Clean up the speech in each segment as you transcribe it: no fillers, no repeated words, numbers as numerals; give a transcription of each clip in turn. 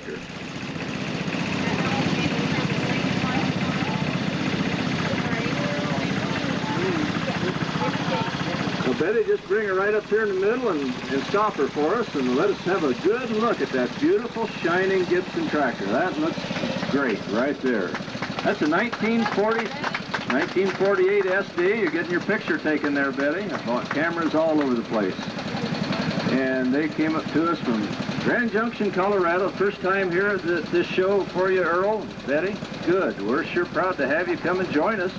tractor. So Betty, just bring her right up here in the middle and stop her for us and let us have a good look at that beautiful, shining Gibson tractor. That looks great right there. That's a 1948 SD. You're getting your picture taken there, Betty. I bought cameras all over the place. And they came up to us from Grand Junction, Colorado. First time here at this show for you, Earl, Betty. Good. We're sure proud to have you come and join us.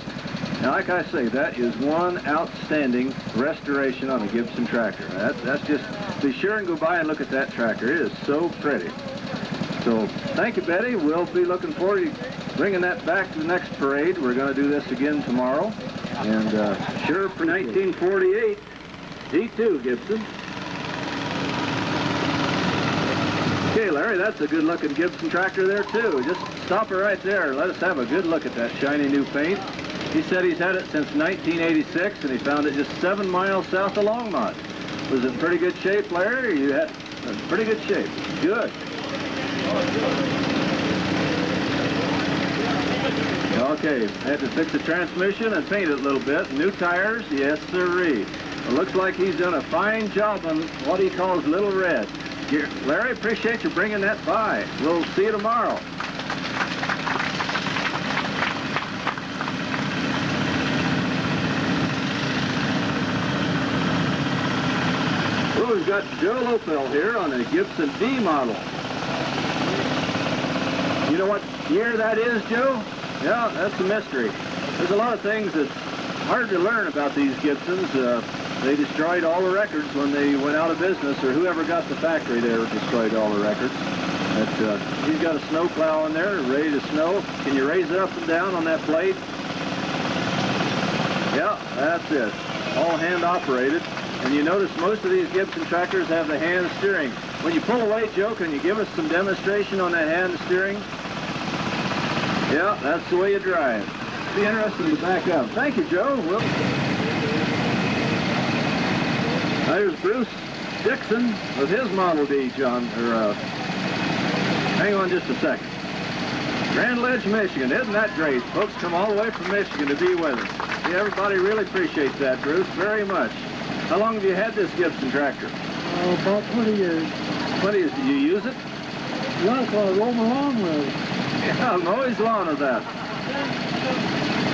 Now, like I say, that is one outstanding restoration on a Gibson tractor. That's just, be sure and go by and look at that tractor. It is so pretty. So, thank you, Betty. We'll be looking forward to bringing that back to the next parade. We're going to do this again tomorrow. And sure, for 1948, D2 Gibson. Okay, Larry, that's a good-looking Gibson tractor there, too. Just stop it right there and let us have a good look at that shiny new paint. He said he's had it since 1986, and he found it just 7 miles south of Longmont. Was it in pretty good shape, Larry? You had pretty good shape. Good. Okay, had to fix the transmission and paint it a little bit. New tires, yes sirree. It looks like he's done a fine job on what he calls Little Red. Larry, appreciate you bringing that by. We'll see you tomorrow. Well, we've got Joe Lopel here on a Gibson D model. You know what year that is, Joe? Yeah, that's a mystery. There's a lot of things that's hard to learn about these Gibsons. They destroyed all the records when they went out of business, or whoever got the factory there destroyed all the records. But he's got a snow plow in there, ready to snow. Can you raise it up and down on that blade? Yeah, that's it. All hand operated. And you notice most of these Gibson tractors have the hand steering. When you pull away, Joe, can you give us some demonstration on that hand steering? Yeah, that's the way you drive. Be interesting to back up. Thank you, Joe. There's Bruce Dixon with his Model D, John. Hang on just a second. Grand Ledge, Michigan. Isn't that great? Folks come all the way from Michigan to be with us. See, everybody really appreciates that, Bruce, very much. How long have you had this Gibson tractor? Oh, about 20 years. 20 years. Do you use it? Yes, I roll my lawn with it. Yeah, I'm always lawn of that.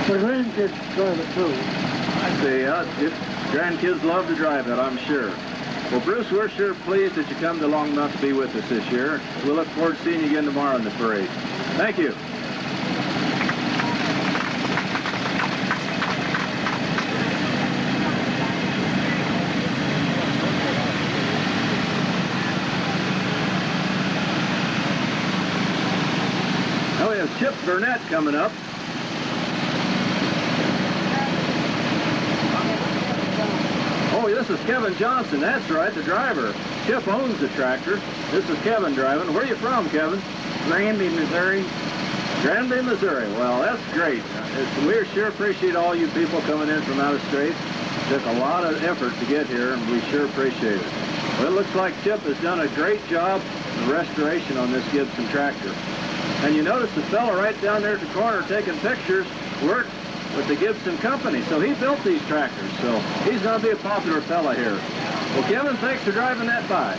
The grandkids drive it too. I see. Grandkids love to drive it, I'm sure. Well, Bruce, we're sure pleased that you come to Longmont to be with us this year. We'll look forward to seeing you again tomorrow in the parade. Thank you. Now we have Chip Burnett coming up. Oh, this is Kevin Johnson. That's right, the driver. Chip owns the tractor. This is Kevin driving. Where are you from, Kevin? Granby, Missouri. Granby, Missouri. Well, that's great. We sure appreciate all you people coming in from out of state. It took a lot of effort to get here, and we sure appreciate it. Well, it looks like Chip has done a great job of restoration on this Gibson tractor. And you notice the fellow right down there at the corner taking pictures worked with the Gibson Company. So he built these tractors. So he's going to be a popular fella here. Well, Kevin, thanks for driving that by.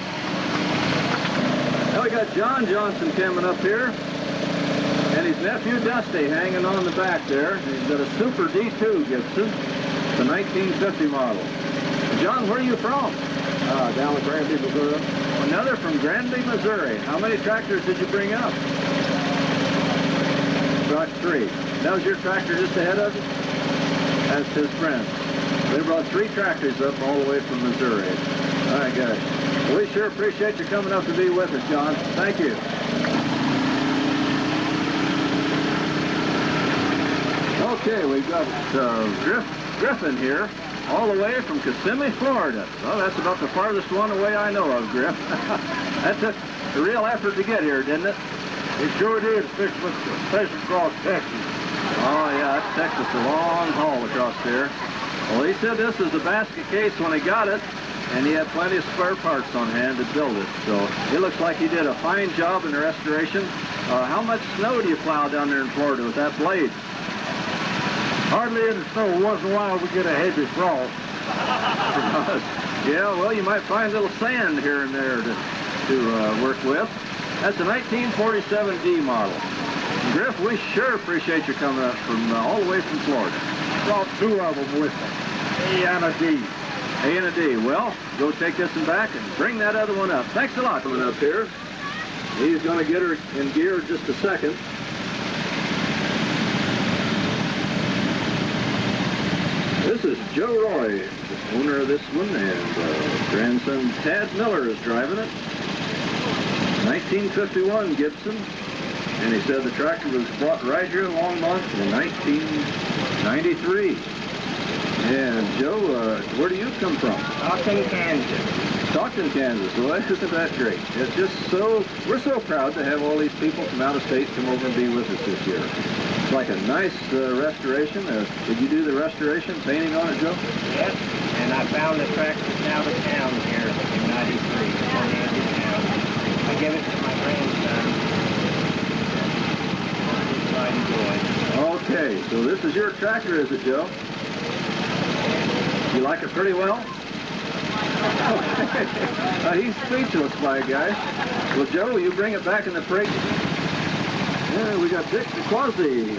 Now we got John Johnson coming up here. And his nephew Dusty hanging on the back there. He's got a Super D2 Gibson. It's a 1950 model. John, where are you from? Down with Granby, Missouri. Another from Granby, Missouri. How many tractors did you bring up? Brought 3. That was your tractor just ahead of you? That's his friend. They brought 3 tractors up all the way from Missouri. All right, guys. Well, we sure appreciate you coming up to be with us, John. Thank you. Okay, we've got Griffin here, all the way from Kissimmee, Florida. Well, that's about the farthest one away I know of, Griff. That took a real effort to get here, didn't it? It sure did, especially across Texas. Oh, yeah, that's Texas, a long haul across there. Well, he said this was the basket case when he got it, and he had plenty of spare parts on hand to build it. So it looks like he did a fine job in the restoration. How much snow do you plow down there in Florida with that blade? Hardly any snow. Once in a while we get a heavy frost. Yeah, well, you might find a little sand here and there to work with. That's a 1947 D model. Griff, we sure appreciate you coming up from all the way from Florida. Brought two of them with me, A and a D. A and a D. Well, go take this one back and bring that other one up. Thanks a lot. Coming up here. He's going to get her in gear in just a second. This is Joe Roy, the owner of this one, and grandson Tad Miller is driving it. 1951 Gibson, and he said the tractor was bought right here in Longmont in 1993. And Joe, where do you come from? Stockton, Kansas. Stockton, Kansas. Well, isn't that great? It's just so, we're so proud to have all these people from out of state come over and be with us this year. It's like a nice restoration. Did you do the restoration, painting on it, Joe? Yes, and I found the tractor out of town here in 93, on the edge of town. I gave it to my grandson. Okay, so this is your tractor, is it, Joe? You like it pretty well? He's speechless, my guy. Well, Joe, will you bring it back in the freight? Yeah, we got Dick LaQuasi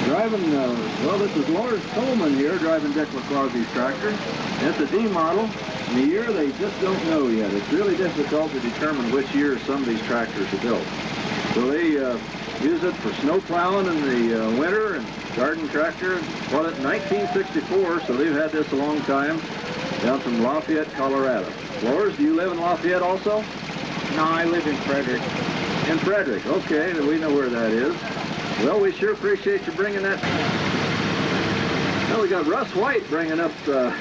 driving, well, this is Lawrence Coleman here driving Dick LaQuasi's tractor. It's a D model. In the year, they just don't know yet. It's really difficult to determine which year some of these tractors are built. So they use it for snow plowing in the winter and garden tractor. Bought it in 1964, so they've had this a long time, down from Lafayette, Colorado. Flores, do you live in Lafayette also? No, I live in Frederick. In Frederick, okay, we know where that is. Well, we sure appreciate you bringing that. Now we got Russ White bringing up a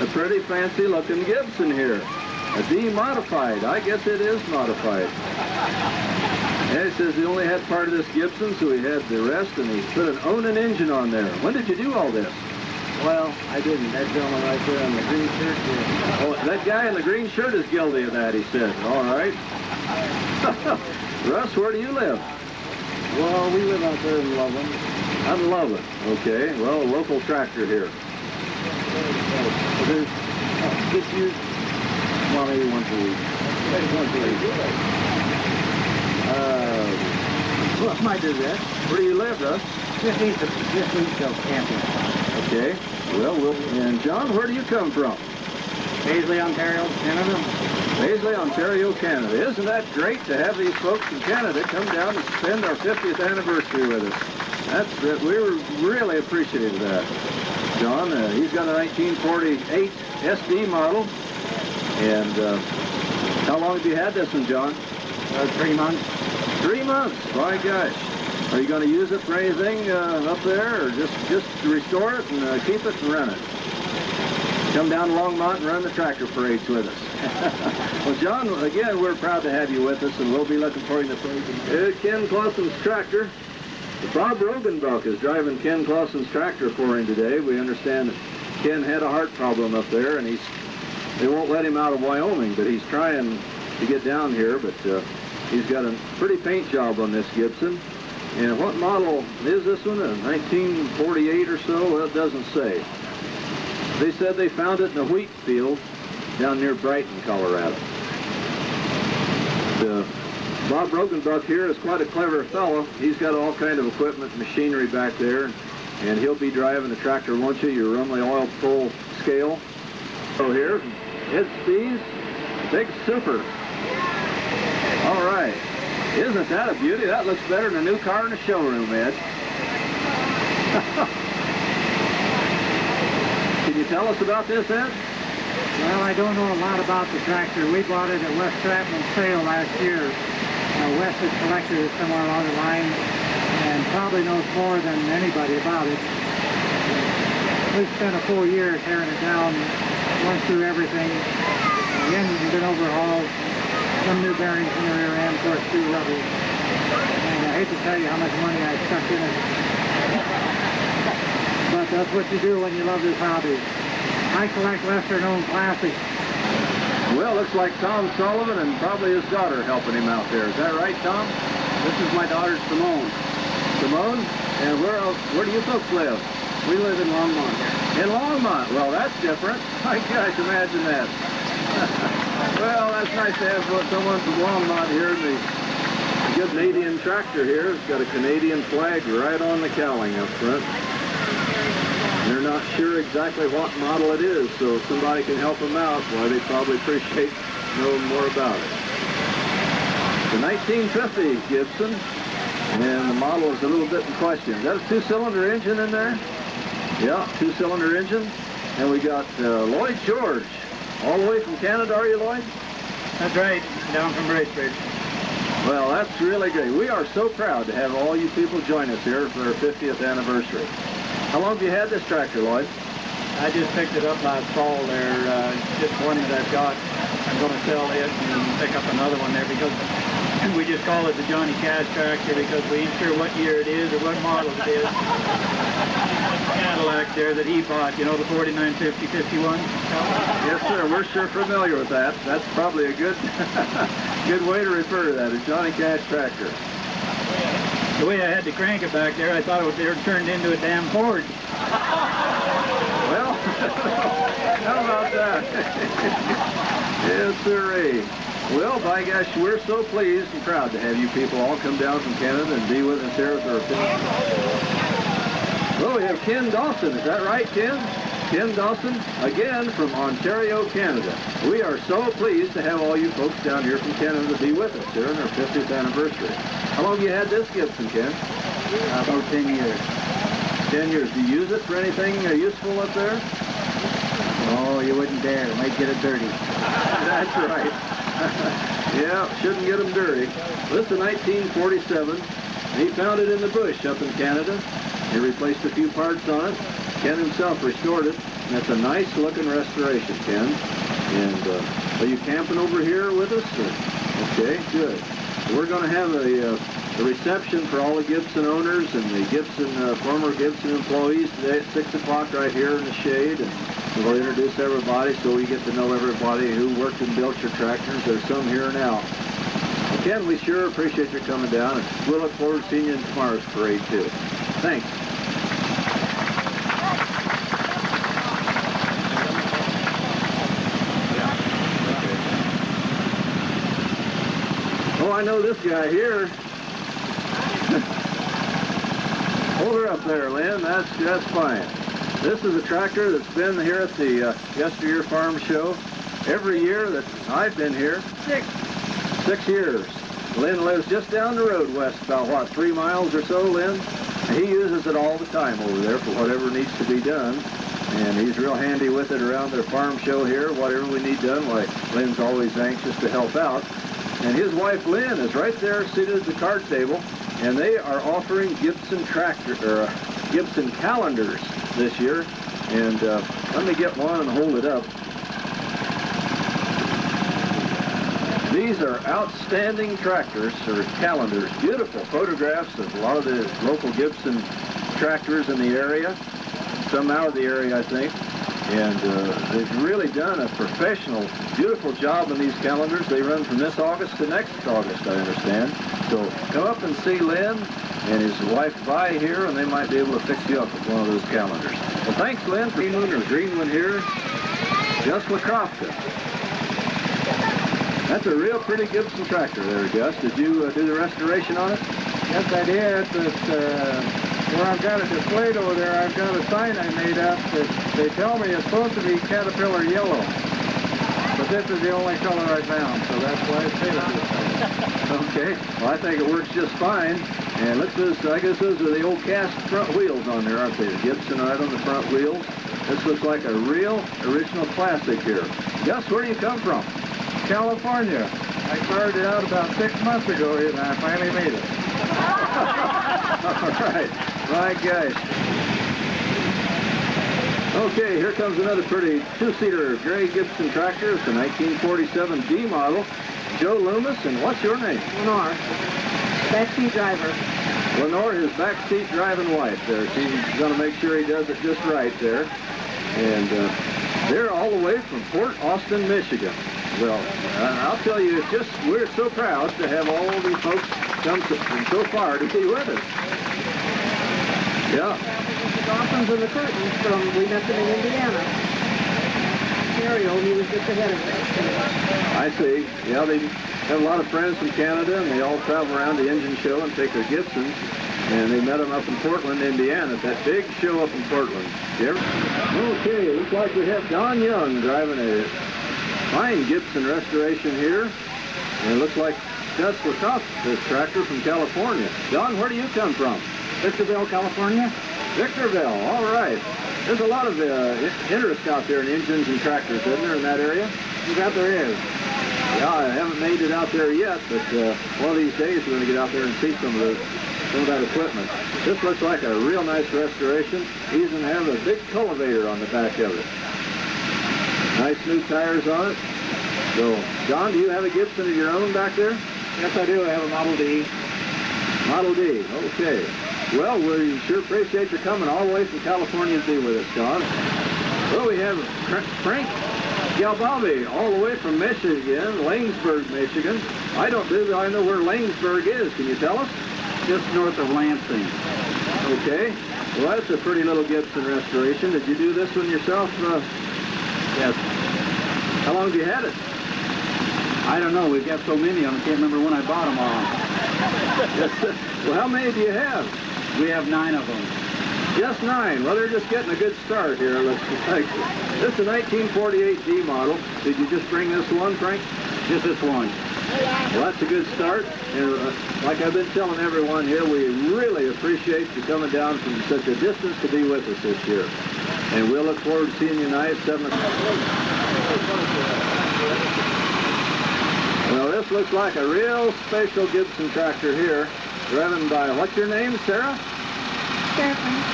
pretty fancy looking Gibson here. A D modified. I guess it is modified. And it says he only had part of this Gibson, so he had the rest, and he put an Onan engine on there. When did you do all this? Well, I didn't. That gentleman right there in the green shirt did. Oh, that guy in the green shirt is guilty of that, he said. All right. Russ, where do you live? Well, we live out there in Loveland. Out in Loveland. Okay. Well, a local tractor here. There's just used, well, maybe once a week. Maybe once a week. Well, I might do that. Where do you live, Russ? Just east of camping. Okay. Well, and John, where do you come from? Paisley, Ontario, Canada. Paisley, Ontario, Canada. Isn't that great to have these folks from Canada come down and spend our 50th anniversary with us? We were really appreciative of that. John, he's got a 1948 SD model. And how long have you had this one, John? 3 months. 3 months, my gosh. Are you going to use it for anything up there, or just to restore it and keep it and run it? Come down to Longmont and run the tractor parades with us. Well, John, again, we're proud to have you with us, and we'll be looking for you in the parade. Ken Clausen's tractor. Bob Rogenbuck is driving Ken Clausen's tractor for him today. We understand that Ken had a heart problem up there, and they won't let him out of Wyoming, but he's trying to get down here, but he's got a pretty paint job on this Gibson. And what model is this one? A 1948 or so? Well, it doesn't say. They said they found it in a wheat field down near Brighton, Colorado. Bob Rogenbuck here is quite a clever fellow. He's got all kind of equipment, machinery back there, and he'll be driving the tractor, won't you? Your Rumley oil pull scale. So here, Ed Spees, Big Super. All right. Isn't that a beauty? That looks better than a new car in a showroom, Ed. Can you tell us about this, Ed? Well, I don't know a lot about the tractor. We bought it at West Stratman's sale last year. West has collected it somewhere along the line and probably knows more than anybody about it. We spent a full year tearing it down, went through everything. The engine's been overhauled, some new bearings in the rear end, of course, new rubber. And I hate to tell you how much money I stuck in it. But that's what you do when you love this hobby. I collect lesser-known classics. Well, looks like Tom Sullivan and probably his daughter helping him out there. Is that right, Tom? This is my daughter, Simone. Simone? And where do you folks live? We live in Longmont here. In Longmont. Well, that's different. I can't imagine that. Well, that's nice to have someone from Longmont here. The good Canadian tractor here. It's got a Canadian flag right on the cowling up front. They're not sure exactly what model it is, so if somebody can help them out, well, they'd probably appreciate knowing more about it. The 1950 Gibson, and the model is a little bit in question. Is that a two-cylinder engine in there? Yeah, two-cylinder engine. And we got Lloyd George, all the way from Canada, are you, Lloyd? That's right, down from Bracebridge. Well, that's really great. We are so proud to have all you people join us here for our 50th anniversary. How long have you had this tractor, Lloyd? I just picked it up last fall there. Just one that I've got. I'm going to sell it and pick up another one there because we just call it the Johnny Cash tractor because we ain't sure what year it is or what model it is. Cadillac there that he bought, you know, the 4950-51. Yes, sir. We're sure familiar with that. That's probably a good good way to refer to that, a Johnny Cash tractor. The way I had to crank it back there, I thought it would turned into a damn Ford. Well, how about that? Yes, sirree. Well, by gosh, we're so pleased and proud to have you people all come down from Canada and be with us here at our opinion. Well, we have Ken Dawson. Is that right, Ken? Ken Dawson, again from Ontario, Canada. We are so pleased to have all you folks down here from Canada to be with us here on our 50th anniversary. How long have you had this Gibson, Ken? About 10 years. 10 years. Do you use it for anything useful up there? Oh, you wouldn't dare. Might get it dirty. That's right. Yeah, shouldn't get them dirty. This is a 1947. He found it in the bush up in Canada. He replaced a few parts on it. Ken himself restored it. And it's a nice looking restoration, Ken. And are you camping over here with us? Or? Okay, good. We're going to have a reception for all the Gibson owners and the Gibson former Gibson employees today at 6 o'clock right here in the shade. And we'll introduce everybody so we get to know everybody who worked and built your tractors. There's some here now. Well, Ken, we sure appreciate your coming down, and we'll look forward to seeing you in tomorrow's parade, too. Thanks. Oh, I know this guy here. Hold her up there, Lynn. That's fine. This is a tractor that's been here at the Yesteryear Farm Show every year that I've been here. 6 years. Lynn lives just down the road west, about, what, 3 miles or so, Lynn? He uses it all the time over there for whatever needs to be done. And he's real handy with it around their farm show here. Whatever we need done, why, Lynn's always anxious to help out. And his wife, Lynn, is right there seated at the card table. And they are offering Gibson Gibson calendars this year. And let me get one and hold it up. These are outstanding tractors, or calendars. Beautiful photographs of a lot of the local Gibson tractors in the area. Some out of the area, I think. And they've really done a professional, beautiful job on these calendars. They run from this August to next August, I understand. So come up and see Lynn and his wife Vi here, and they might be able to fix you up with one of those calendars. Well, thanks, Lynn, for green one here. Just Crofton. That's a real pretty Gibson tractor there, Gus. Did you do the restoration on it? Yes, I did, but where I've got it displayed over there, I've got a sign I made up that they tell me it's supposed to be Caterpillar yellow. But this is the only color I found, so that's why it's painted this way. Okay, well, I think it works just fine. And look, I guess those are the old cast front wheels on there, aren't they? The Gibson right on the front wheels. This looks like a real original classic here. Gus, where do you come from? California. I started it out about 6 months ago and I finally made it. All right. My gosh. Okay, here comes another pretty two-seater gray Gibson tractor. It's a 1947 D model. Joe Loomis, and what's your name? Lenore, backseat driver. Lenore, his backseat driving wife there. She's going to make sure he does it just right there. And They're all the way from Port Austin, Michigan. Well, I'll tell you, it's just, we're so proud to have all these folks come from so far to be with us. Yeah. The Dawsons and the Curtains from, we met them in Indiana. Ontario, he was just ahead of us. I see. Yeah, they have a lot of friends from Canada, and they all travel around the engine show and take their Gibsons. And they met them up in Portland, Indiana, at that big show up in Portland. Okay, looks like we have Don Young driving a fine Gibson restoration here. And it looks like Gus Lacoste, this tractor from California. Don, where do you come from? Victorville, California. Victorville, all right. There's a lot of interest out there in engines and tractors, isn't there, in that area? You bet there is. Yeah, I haven't made it out there yet, but one of these days we're going to get out there and see some of that equipment. This looks like a real nice restoration. He even has a big cultivator on the back of it. Nice new tires on it. So, John, do you have a Gibson of your own back there? Yes, I do. I have a Model D. Model D, okay. Well, we sure appreciate you coming all the way from California to be with us, John. Well, we have Frank Galbabi all the way from Michigan, Langsburg, Michigan. I know where Langsburg is. Can you tell us? Just north of Lansing. Okay. Well, that's a pretty little Gibson restoration. Did you do this one yourself? Yes. How long have you had it? I don't know. We've got so many of them. I can't remember when I bought them all. Well, how many do you have? We have 9 of them. Just 9. Well, they're just getting a good start here. This is a 1948 D model. Did you just bring this one, Frank? Just this one. Well, that's a good start. And like I've been telling everyone here, we really appreciate you coming down from such a distance to be with us this year. And we'll look forward to seeing you tonight at 7 o'clock. Well, this looks like a real special Gibson tractor here, driven by, what's your name, Sarah? Sarah Frank.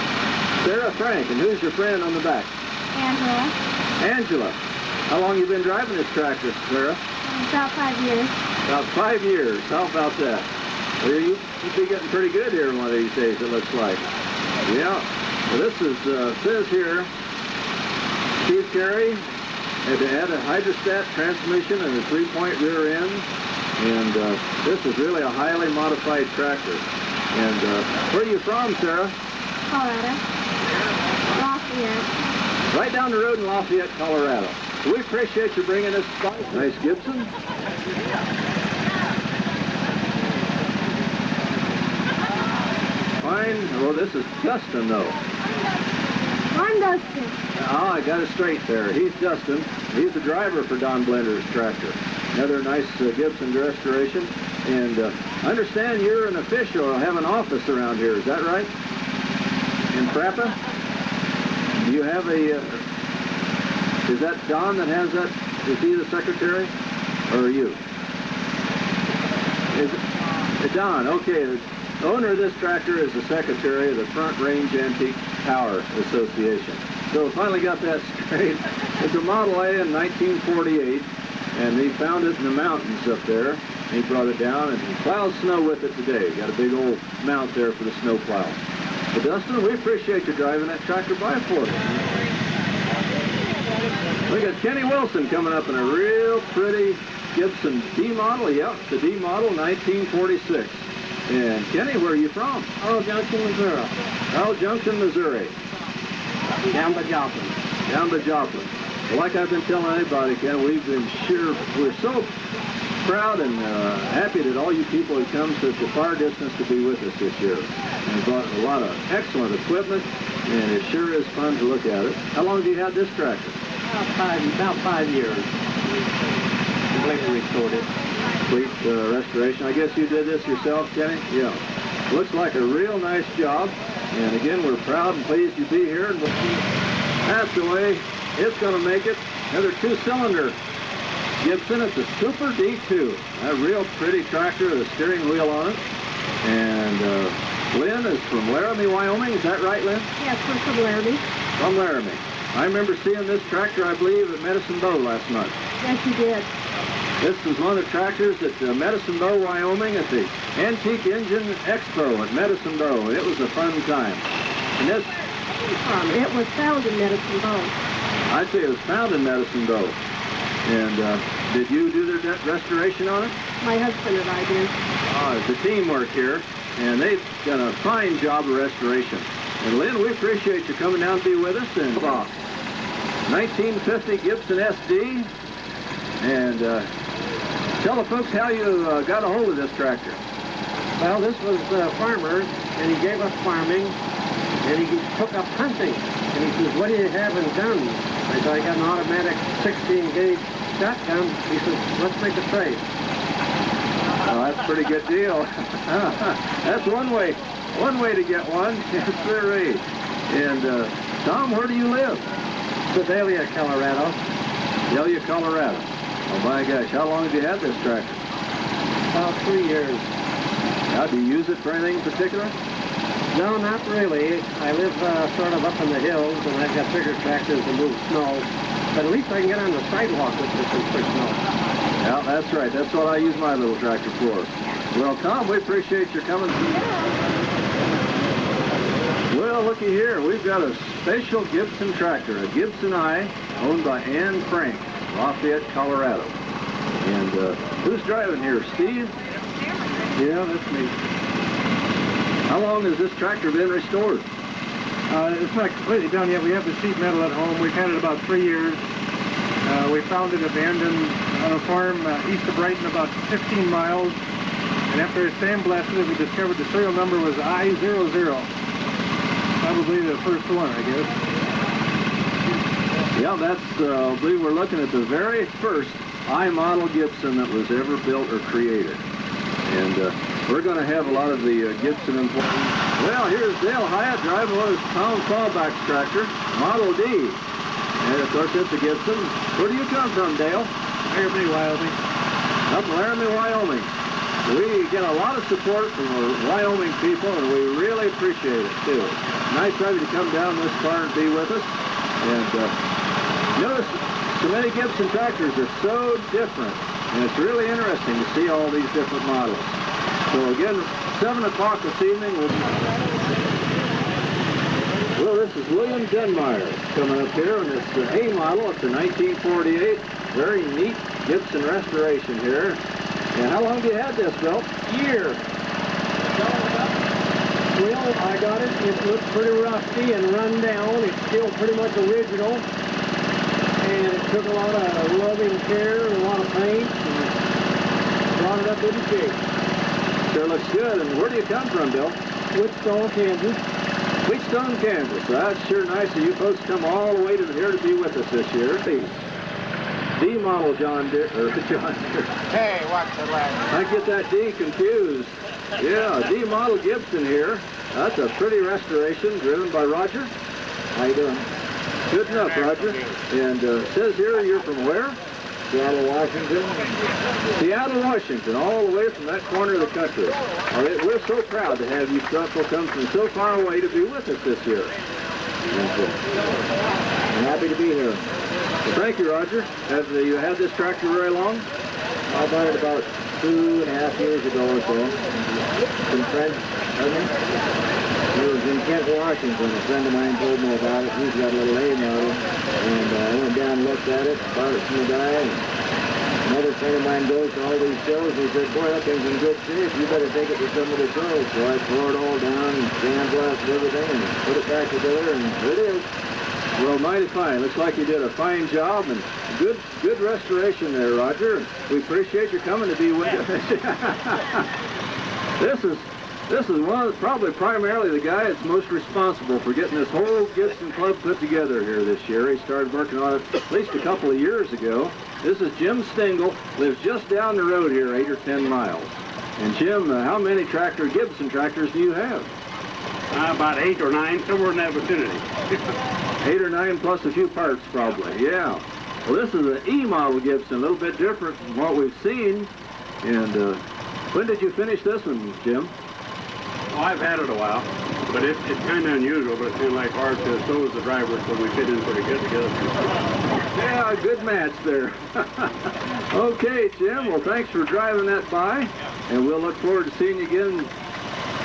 Sarah Frank. And who's your friend on the back? Angela. Angela. How long you been driving this tractor, Sarah? About 5 years. About 5 years. How about that? Well, you'd be getting pretty good here one of these days, it looks like. Yeah. Well, this is, says here, Steve Carey had to add a hydrostat transmission and a 3-point rear end. And this is really a highly modified tractor. And where are you from, Sarah? Colorado. Lafayette. Right down the road in Lafayette, Colorado. So we appreciate you bringing us by. Nice Gibson. Fine. Well, this is Dustin, though. I'm Dustin. Oh, I got it straight there. He's Dustin. He's the driver for Don Blender's tractor. Another nice Gibson restoration. And I understand you're an official, have an office around here. Is that right? In Prappa? Do you have a... is that Don that has that? Is he the secretary? Or are you? Don, okay. The owner of this tractor is the secretary of the Front Range Antique Power Association. So finally got that straight. It's a Model A in 1948, and he found it in the mountains up there. He brought it down and plowed snow with it today. Got a big old mount there for the snow plow. But Dustin, we appreciate you driving that tractor by for us. Look at Kenny Wilson coming up in a real pretty Gibson D model. Yep, the D model, 1946. And Kenny, where are you from? Earl Junction, Missouri. Earl Junction, Missouri. Down by Joplin. Down by Joplin. Well, like I've been telling everybody, Ken, we're so proud and happy that all you people have come such a far distance to be with us this year. And we brought a lot of excellent equipment, and it sure is fun to look at it. How long have you had this tractor? About 5 years. Completely restored it. Complete restoration. I guess you did this yourself, Kenny? Yeah. Looks like a real nice job. And again, we're proud and pleased to be here. And that's the way it's going to make it. Another 2-cylinder Gibson. It's a Super D2. A real pretty tractor with a steering wheel on it. And Lynn is from Laramie, Wyoming. Is that right, Lynn? Yes, we're from Laramie. From Laramie. I remember seeing this tractor, I believe, at Medicine Bow last month. Yes, you did. This was one of the tractors at Medicine Bow, Wyoming, at the Antique Engine Expo at Medicine Bow. It was a fun time. And this... It was found in Medicine Bow. I'd say it was found in Medicine Bow. And did you do the restoration on it? My husband and I did. It's a teamwork here, and they've done a fine job of restoration. And Lynn, we appreciate you coming down to be with us. And 1950 Gibson SD. And tell the folks how you got a hold of this tractor. Well, this was a farmer, and he gave up farming, and he took up hunting. And he says, what do you have in guns? I said, I got an automatic 16-gauge shotgun. He says, let's make a trade. Well, that's a pretty good deal. That's one way to get one. Yes, sir. And Tom, where do you live? Sedalia, Colorado. Sedalia, Colorado. Oh my gosh, how long have you had this tractor? About 3 years. Now, do you use it for anything in particular? No, not really. I live sort of up in the hills, and I've got bigger tractors to move snow. But at least I can get on the sidewalk with this and push snow. Yeah, that's right. That's what I use my little tractor for. Well, Tom, we appreciate your coming. Well, looky here. We've got a special Gibson tractor, a Gibson I, owned by Ann Frank, Lafayette, Colorado. And who's driving here, Steve? Yeah, that's me. How long has this tractor been restored? It's not completely done yet. We have the sheet metal at home. We've had it about 3 years. We found it abandoned on a farm east of Brighton, about 15 miles. And after I sandblasted it, we discovered the serial number was I00. Probably the first one, I guess. Yeah, that's, I believe we're looking at the very first I-model Gibson that was ever built or created. And we're going to have a lot of the Gibson employees. Well, here's Dale Hyatt driving one of his pound fallback tractor, Model D. And of course, it's a Gibson. Where do you come from, Dale? Laramie, Wyoming. Up in Laramie, Wyoming. We get a lot of support from the Wyoming people, and we really appreciate it, too. Nice of you to come down this far and be with us. And notice so many Gibson tractors are so different, and it's really interesting to see all these different models. So again, 7 o'clock this evening, well, this is William Denmeyer coming up here, and it's the A model. It's a 1948. Very neat Gibson restoration here. And how long have you had this, Bill? Year. Well, I got it. It looks pretty rusty and run down. It's still pretty much original. And it took a lot of rubbing care and a lot of paint. And brought it up in shape. Sure looks good. And where do you come from, Bill? Wheatstone, Kansas. Wheatstone, Kansas. That's sure nice of you folks to come all the way to here to be with us this year. D model John Deere. Hey, what's the last? I get that D confused. Yeah, D model Gibson here. That's a pretty restoration driven by Roger. How you doing? Good enough, Roger. And says here you're from where? Seattle, Washington. Seattle, Washington, all the way from that corner of the country. We're so proud to have you people come from so far away to be with us this year. I'm happy to be here. Well, thank you, Roger. Have you had this tractor very long? I bought it about 2.5 years ago or so. Some friends, he was in Kent, Washington. A friend of mine told me about it. He's got a little A model. And I went down and looked at it, bought it from the guy. And another friend of mine goes to all these shows. He said, boy, that thing's in good shape. You better take it to some of the pros. So I tore it all down and sandblasted everything and put it back together, and here it is. Well, mighty fine. Looks like you did a fine job, and good restoration there, Roger. We appreciate you coming to be with us. This is one of probably primarily the guy that's most responsible for getting this whole Gibson Club put together here this year. He started working on it at least a couple of years ago. This is Jim Stengel, lives just down the road here, 8 or 10 miles. And Jim, how many Gibson tractors do you have? About 8 or 9, somewhere in that vicinity. 8 or 9 plus a few parts, probably. Yeah. Well, this is an E model Gibson, a little bit different from what we've seen. And when did you finish this one, Jim? Well, I've had it a while, but it's kind of unusual, but it's kind of like ours, because so is the driver, so we fit in pretty good together. Yeah, good match there. Okay, Jim. Well, thanks for driving that by, and we'll look forward to seeing you again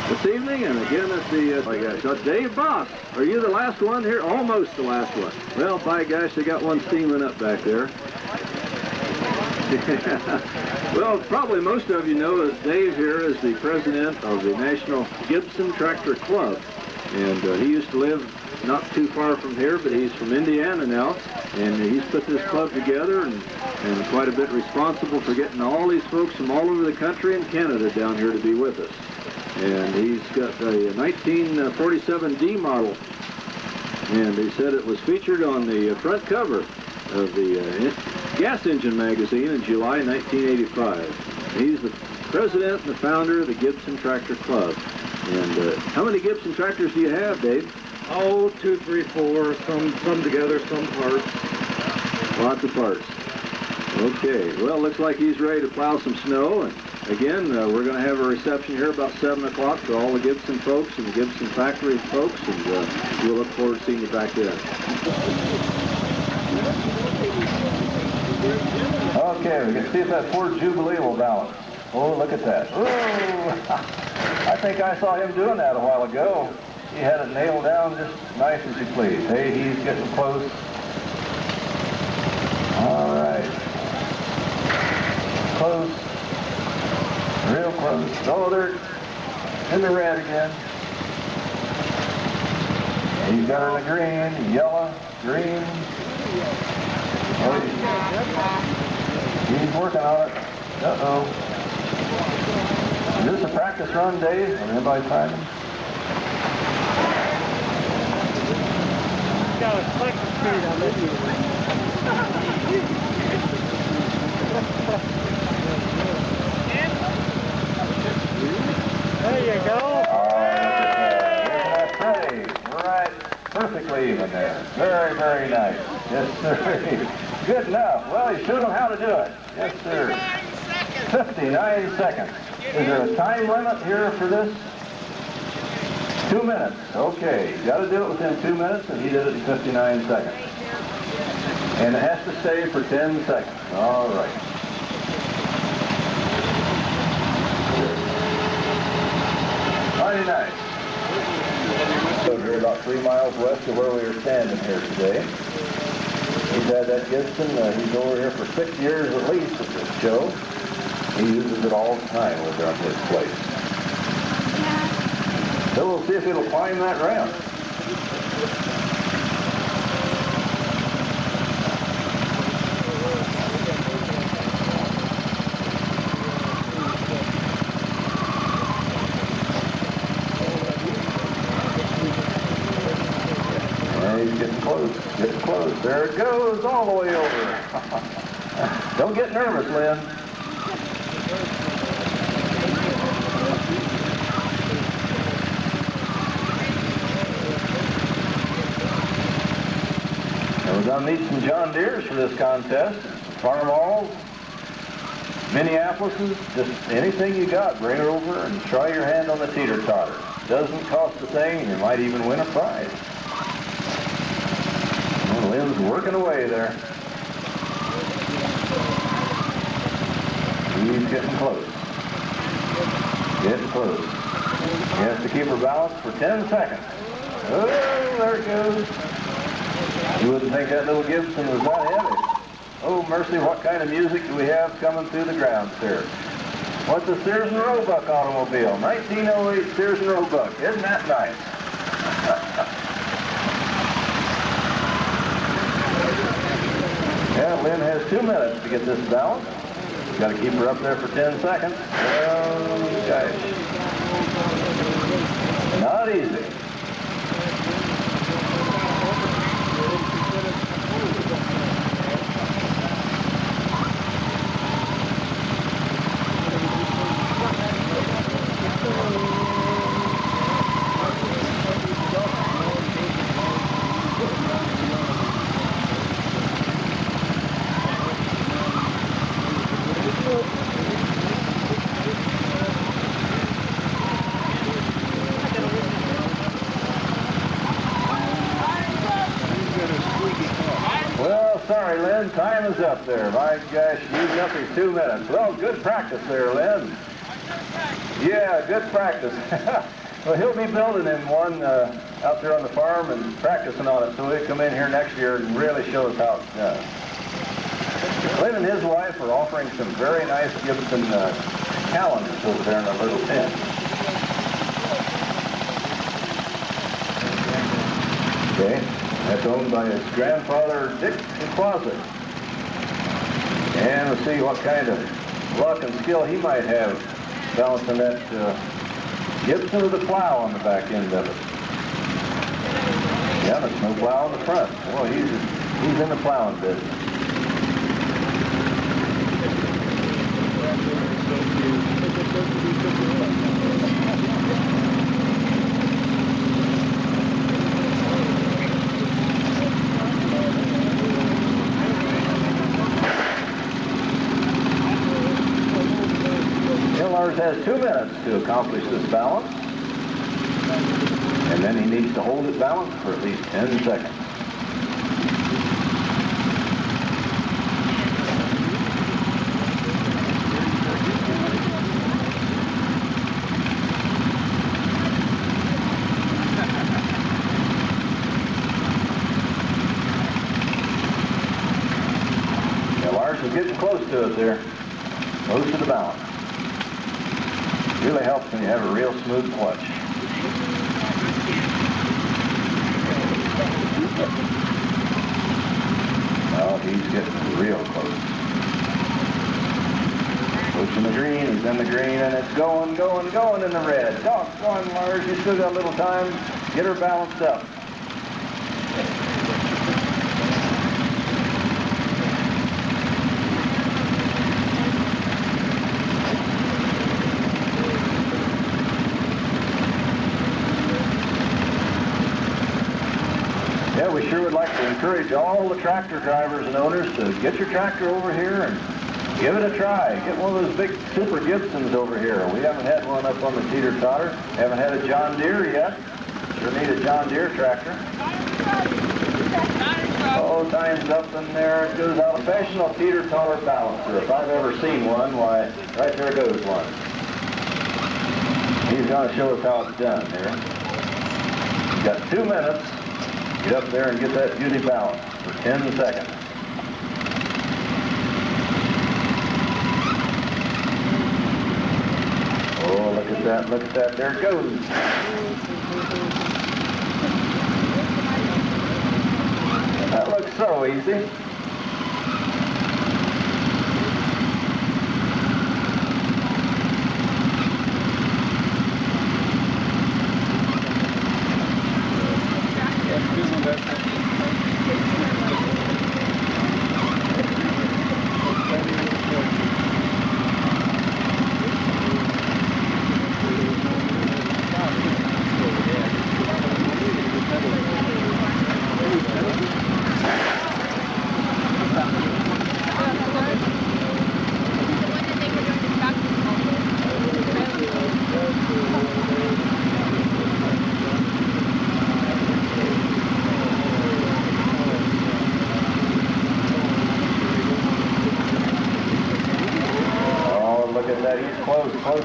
this evening, and again at the, by gosh, Dave Boss, are you the last one here? Almost the last one. Well, by gosh, they got one steaming up back there. Well, probably most of you know that Dave here is the president of the National Gibson Tractor Club, and he used to live not too far from here, but he's from Indiana now, and he's put this club together and quite a bit responsible for getting all these folks from all over the country and Canada down here to be with us. And he's got a 1947 D model, and he said it was featured on the front cover of the Gas Engine magazine in July 1985. He's the president and the founder of the Gibson Tractor Club. And how many Gibson tractors do you have, Dave? Oh, 2, 3, 4, some together, some parts. Lots of parts. Okay, well, looks like he's ready to plow some snow. And again, we're going to have a reception here about 7 o'clock for all the Gibson folks and the Gibson factory folks, and we'll look forward to seeing you back then. Okay, we can see if that Ford Jubilee will balance. Oh, look at that. Oh, I think I saw him doing that a while ago. He had it nailed down just nice as you please. Hey, he's getting close. All right. Close. Real close. Oh, they're in the red again. He's got her in the green, yellow, green. Oh, he's working on it. Uh-oh. Is this a practice run, Dave? Is anybody timing? Got a click speed on this. There you go. That's pretty. Right. Perfectly even there. Very, very nice. Yes, sir. Good enough. Well, he showed them how to do it. Yes, sir. 59 seconds. Is there a time limit here for this? 2 minutes. Okay. You got to do it within 2 minutes, and he did it in 59 seconds. And it has to stay for 10 seconds. All right. Mighty nice. So we're about 3 miles west of where we are standing here today. He's had that Gibson. He's over here for 6 years at least at this show. He uses it all the time over on his place. So we'll see if it'll climb that ramp. He's getting close, getting close. There it goes, all the way over. Don't get nervous, Lynn. And we're going to need some John Deeres for this contest. Farmalls, Minneapolis, just anything you got, bring it over and try your hand on the teeter-totter. Doesn't cost a thing, and you might even win a prize. Lynn's working away there. He's getting close. Getting close. He has to keep her balanced for 10 seconds. Oh, there it goes. You wouldn't think that little Gibson was that heavy. Oh, mercy, what kind of music do we have coming through the grounds here? What's a Sears and Roebuck automobile? 1908 Sears and Roebuck. Isn't that nice? Yeah, Lynn has 2 minutes to get this balanced. Got to keep her up there for 10 seconds. Oh, gosh. Not easy. Sorry, Lynn, time is up there. My gosh, you've got these 2 minutes. Well, good practice there, Lynn. Yeah, good practice. Well, he'll be building him one out there on the farm and practicing on it, so he'll come in here next year and really show us how it's done. Lynn and his wife are offering some very nice Gibson calendars over there in a little tent. Okay, that's owned by his grandfather, Dick Closet. And we'll see what kind of luck and skill he might have balancing that Gibson with a plow on the back end of it. Yeah, there's no plow on the front. Well, he's in the plowing business. Lars has 2 minutes to accomplish this balance, and then he needs to hold it balanced for at least 10 seconds. Yeah, Lars is getting close to it there, close to the balance. Really helps when you have a real smooth clutch. Well, he's getting real close. Pushing the green, he's in the green, and it's going in the red. Doggone, Lars, you still got a little time. Get her balanced up. Yeah, we sure would like to encourage all the tractor drivers and owners to get your tractor over here and give it a try. Get one of those big Super Gibsons over here. We haven't had one up on the teeter-totter. Haven't had a John Deere yet. Sure need a John Deere tractor. Oh, time's up and there it goes out. Professional teeter-totter balancer. If I've ever seen one, why, right there goes one. He's going to show us how it's done here. He's got 2 minutes. Get up there and get that beauty balanced for 10 seconds. Oh, look at that, look at that. There it goes. That looks so easy.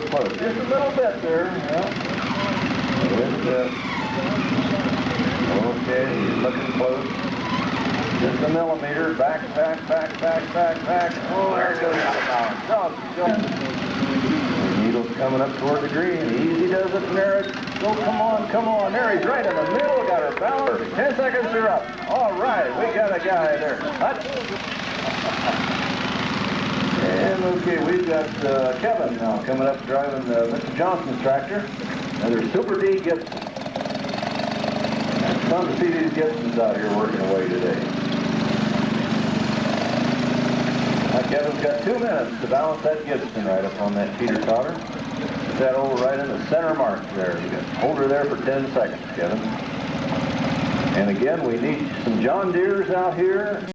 Close. Just a little bit there. Yeah. Okay, he's looking close. Just a millimeter. Back. Oh, there it goes out of bounds. The needle's coming up toward the green. Easy does it, and there it. Oh, come on. There he's right in the middle. Got her balanced. 10 seconds are up. All right, we got a guy there. And okay, we've got Kevin now coming up driving Mr. Johnson's tractor. Another Super D Gibson. It's fun to see these Gibsons out here working away today. Now Kevin's got 2 minutes to balance that Gibson right up on that teeter-totter. Put that over right in the center mark there. You got hold her there for 10 seconds, Kevin. And again, we need some John Deeres out here.